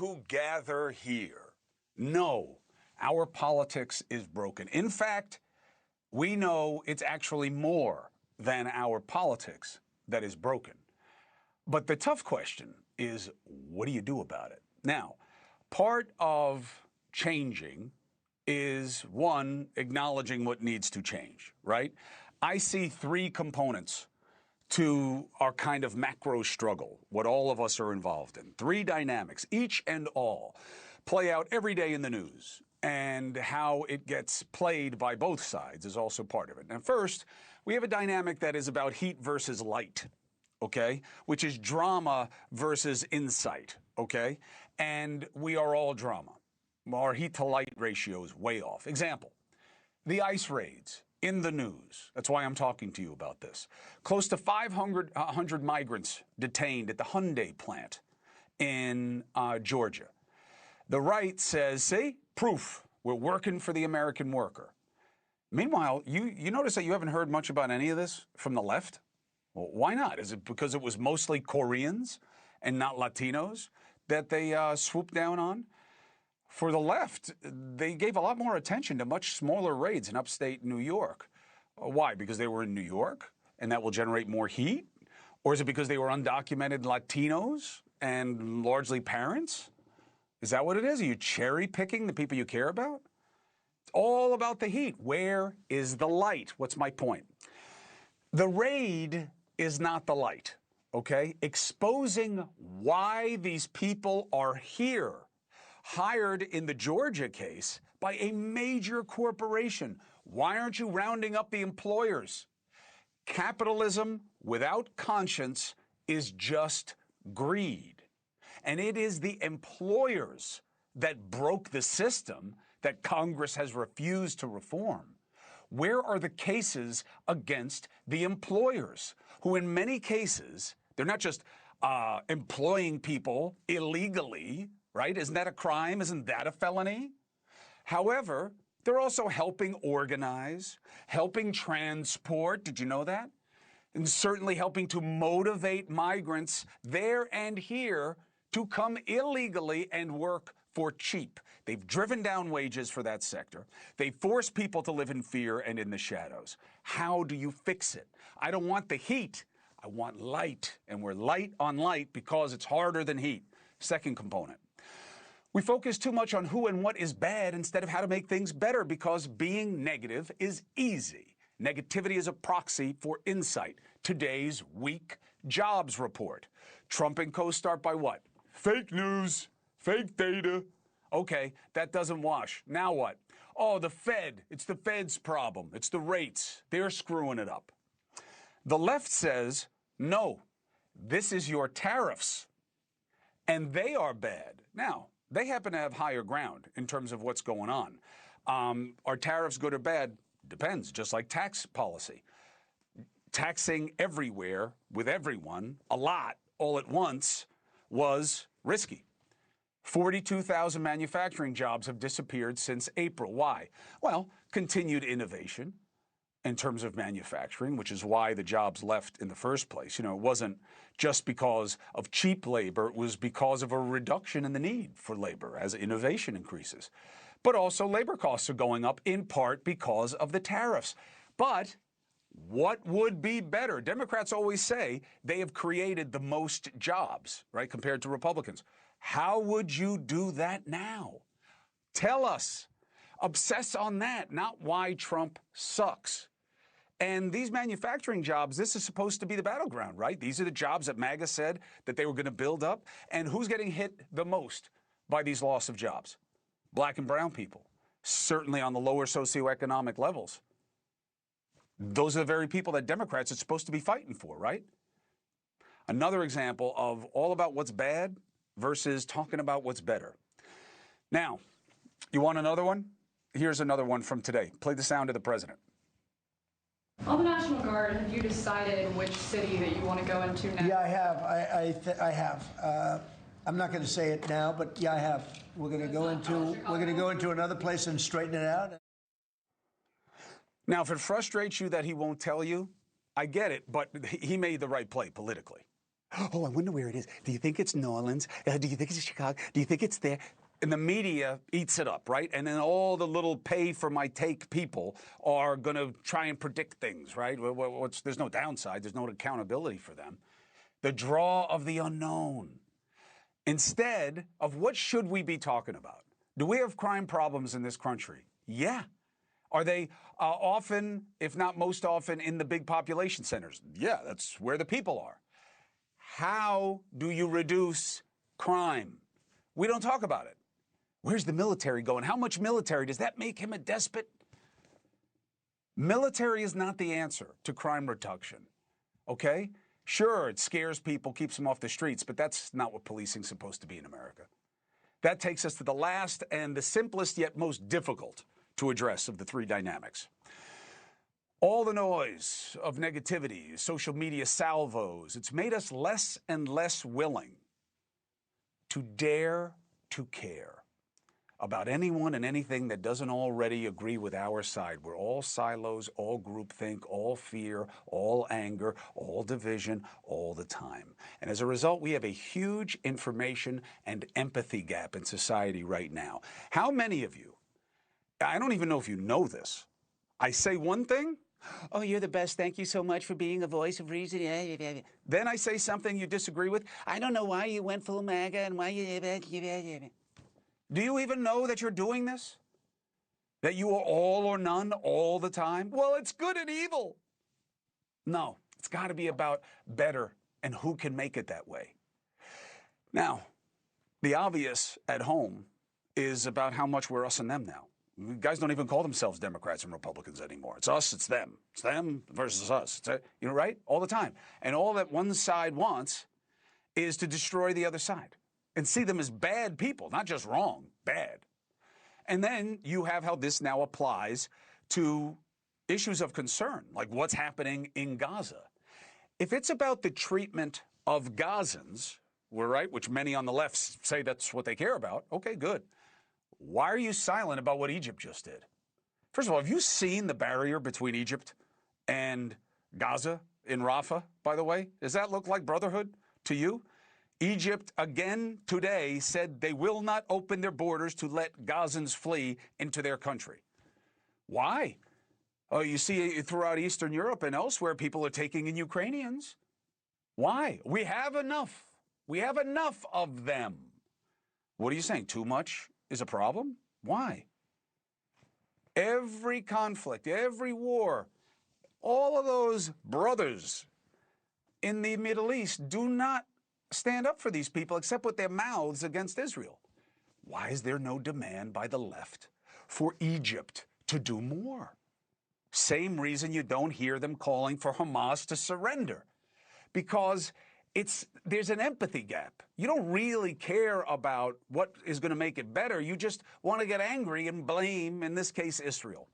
who gather here know our politics is broken. In fact, we know it's actually more than our politics that is broken. But the tough question is, what do you do about it? Now, part of changing is, one, acknowledging what needs to change, right? I see three components to our kind of macro struggle, what all of us are involved in. Three dynamics, each and all, play out every day in the news, and how it gets played by both sides is also part of it. Now, first, we have a dynamic that is about heat versus light, okay, which is drama versus insight, okay? And we are all drama. Our heat to light ratio is way off. Example, the ICE raids in the news. That's why I'm talking to you about this. Close to 500 migrants detained at the Hyundai plant in Georgia. The right says, see, proof, we're working for the American worker. Meanwhile, you notice that you haven't heard much about any of this from the left? Well, why not? Is it because it was mostly Koreans and not Latinos that they swooped down on? For the left, they gave a lot more attention to much smaller raids in upstate New York. Why? Because they were in New York and that will generate more heat? Or is it because they were undocumented Latinos and largely parents? Is that what it is? Are you cherry picking the people you care about? It's all about the heat. Where is the light? What's my point? The raid is not the light, okay? Exposing why these people are here, hired in the Georgia case by a major corporation. Why aren't you rounding up the employers? Capitalism without conscience is just greed. And it is the employers that broke the system that Congress has refused to reform. Where are the cases against the employers, who in many cases, they're not just employing people illegally, right? Isn't that a crime? Isn't that a felony? However, they're also helping organize, helping transport. Did you know that? And certainly helping to motivate migrants there and here to come illegally and work for cheap. They've driven down wages for that sector. They force people to live in fear and in the shadows. How do you fix it? I don't want the heat. I want light. And we're light on light because it's harder than heat. Second component. We focus too much on who and what is bad instead of how to make things better, because being negative is easy. Negativity is a proxy for insight. Today's weak jobs report. Trump and co start by what? Fake news, fake data. Okay, that doesn't wash. Now what? Oh, the Fed. It's the Fed's problem. It's the rates. They're screwing it up. The left says, no, this is your tariffs, and they are bad. Now, they happen to have higher ground in terms of what's going on. Are tariffs good or bad? Depends, just like tax policy. Taxing everywhere with everyone, a lot, all at once, was risky. 42,000 manufacturing jobs have disappeared since April. Why? Well, continued innovation in terms of manufacturing, which is why the jobs left in the first place. You know, it wasn't just because of cheap labor, it was because of a reduction in the need for labor as innovation increases. But also labor costs are going up in part because of the tariffs. But what would be better? Democrats always say they have created the most jobs, right, compared to Republicans. How would you do that now? Tell us. Obsess on that, not why Trump sucks. And these manufacturing jobs, this is supposed to be the battleground, right? These are the jobs that MAGA said that they were going to build up. And who's getting hit the most by these loss of jobs? Black and brown people, certainly on the lower socioeconomic levels. Those are the very people that Democrats are supposed to be fighting for, right? Another example of all about what's bad versus talking about what's better. Now, you want another one? Here's another one from today. Play the sound of the president. On the National Guard, have you decided which city that you want to go into next? Yeah, I have. I have. I'm not going to say it now, but yeah, I have. We're going to go into another place and straighten it out. Now, if it frustrates you that he won't tell you, I get it, but he made the right play politically. Oh, I wonder where it is. Do you think it's New Orleans? Do you think it's Chicago? Do you think it's there? And the media eats it up, right? And then all the little pay-for-my-take people are going to try and predict things, right? There's no downside. There's no accountability for them. The draw of the unknown. Instead of what should we be talking about? Do we have crime problems in this country? Yeah. Are they often, if not most often, in the big population centers? Yeah, that's where the people are. How do you reduce crime? We don't talk about it. Where's the military going? How much military? Does that make him a despot? Military is not the answer to crime reduction, okay? Sure, it scares people, keeps them off the streets, but that's not what policing is supposed to be in America. That takes us to the last and the simplest yet most difficult to address of the three dynamics. All the noise of negativity, social media salvos, it's made us less and less willing to dare to care about anyone and anything that doesn't already agree with our side. We're all silos, all groupthink, all fear, all anger, all division, all the time. And as a result, we have a huge information and empathy gap in society right now. How many of you, I don't even know if you know this, I say one thing, oh, you're the best, thank you so much for being a voice of reason. Then I say something you disagree with, I don't know why you went full MAGA and why you... Do you even know that you're doing this? That you are all or none all the time? Well, it's good and evil. No, it's got to be about better and who can make it that way. Now, the obvious at home is about how much we're us and them now. Guys don't even call themselves Democrats and Republicans anymore. It's us, it's them. It's them versus us. You know, right? All the time. And all that one side wants is to destroy the other side and see them as bad people, not just wrong, bad. And then you have how this now applies to issues of concern, like what's happening in Gaza. If it's about the treatment of Gazans, we're right, which many on the left say that's what they care about, okay, good. Why are you silent about what Egypt just did? First of all, have you seen the barrier between Egypt and Gaza in Rafah, by the way? Does that look like brotherhood to you? Egypt again today said they will not open their borders to let Gazans flee into their country. Why? Oh, you see throughout Eastern Europe and elsewhere, people are taking in Ukrainians. Why? We have enough. We have enough of them. What are you saying? Too much is a problem? Why? Every conflict, every war, all of those brothers in the Middle East do not stand up for these people except with their mouths against Israel. Why is there no demand by the left for Egypt to do more? Same reason you don't hear them calling for Hamas to surrender. Because there's an empathy gap. You don't really care about what is going to make it better. You just want to get angry and blame, in this case, Israel.